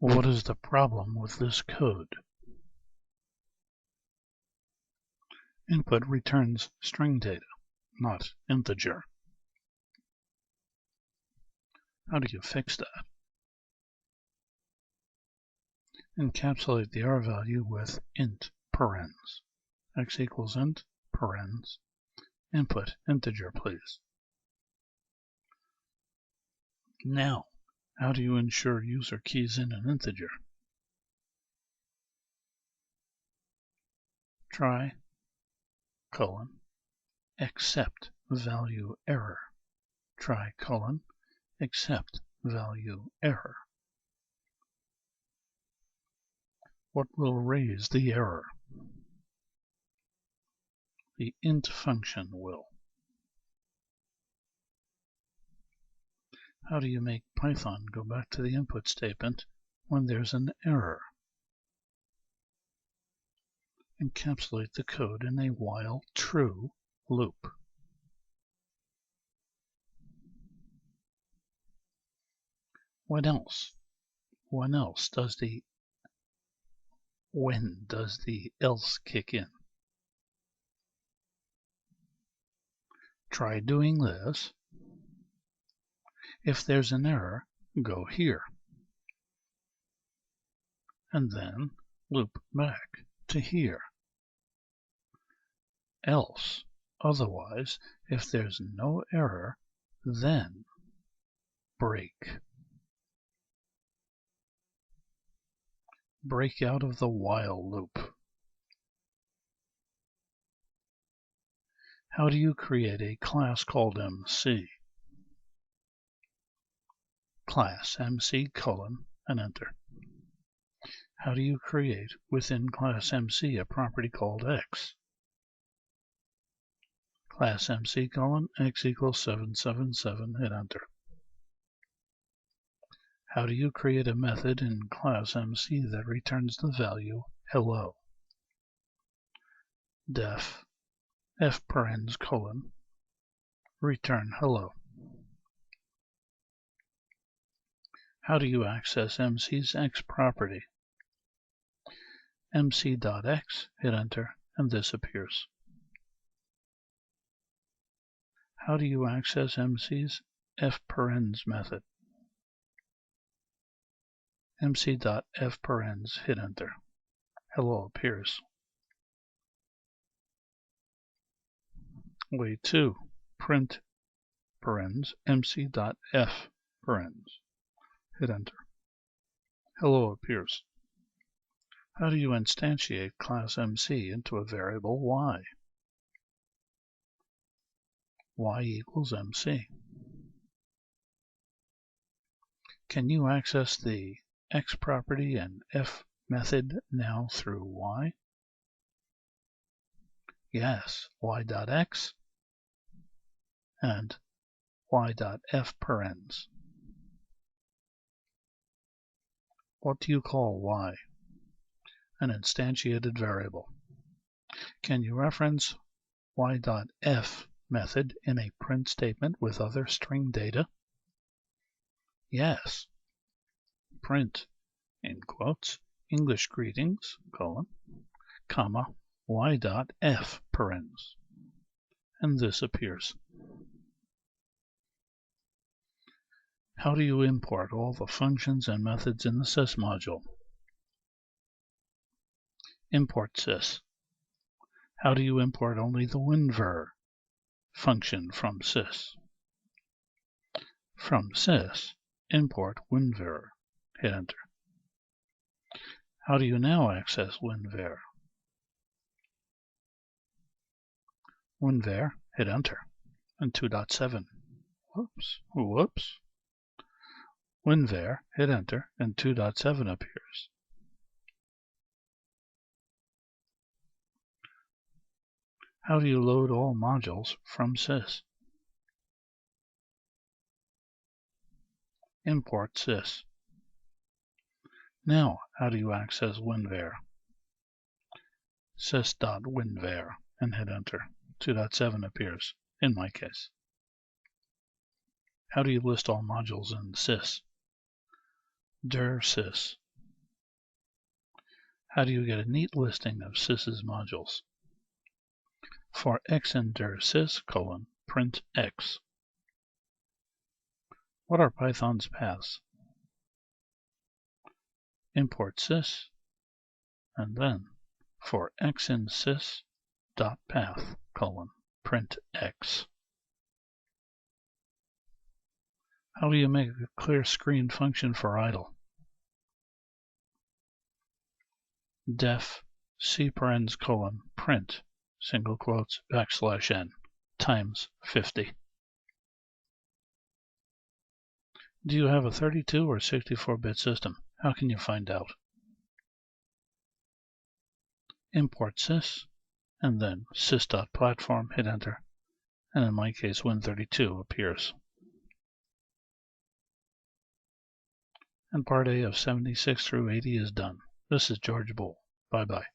What is the problem with this code? Input returns string data, not integer. How do you fix that? Encapsulate the error value with int parens. X equals int parens. Input integer, please. Now, how do you ensure user keys in an integer? Try colon except value error. Try colon except value error. What will raise the error? The int function will. How do you make Python go back to the input statement when there's an error? Encapsulate the code in a while true loop. When does the else kick in? Try doing this. If there's an error, go here. And then loop back to here. Else, otherwise, if there's no error, then break. Break out of the while loop. How do you create a class called MC? Class MC colon and enter. How do you create within class MC a property called X? Class MC colon X equals 777 and enter. How do you create a method in class MC that returns the value hello? Def f parens colon return hello. How do you access MC's X property? mc.x, hit enter, and this appears. How do you access MC's f parens method? mc.f parens, hit enter. Hello appears. Way 2, print parens mc.f parens, hit enter. Hello appears. How do you instantiate class MC into a variable y? Y equals MC. Can you access the X property and F method now through Y? Yes, y.x and y.f parens. What do you call y? An instantiated variable. Can you reference y.f method in a print statement with other string data? Yes. Print, in quotes, English greetings, colon, comma, y.f parens. And this appears. How do you import all the functions and methods in the sys module? Import sys. How do you import only the winver function from sys? From sys, import winver, hit enter. How do you now access winver? Winver, hit enter, and 2.7. Whoops. Winver, hit enter, and 2.7 appears. How do you load all modules from sys? Import sys. Now, how do you access winver? Sys.winver and hit enter. 2.7 appears, in my case. How do you list all modules in sys? Dir sys. How do you get a neat listing of sys's modules? For x in dir sys, print x. What are Python's paths? Import sys, and then for x in sys.path, print x. How do you make a clear screen function for idle? Def c_print single quotes \n times 50. Do you have a 32 or 64-bit system? How can you find out? Import sys, and then sys.platform, hit enter, and in my case Win32 appears. And part A of 76 through 80 is done. This is George Boole. Bye-bye.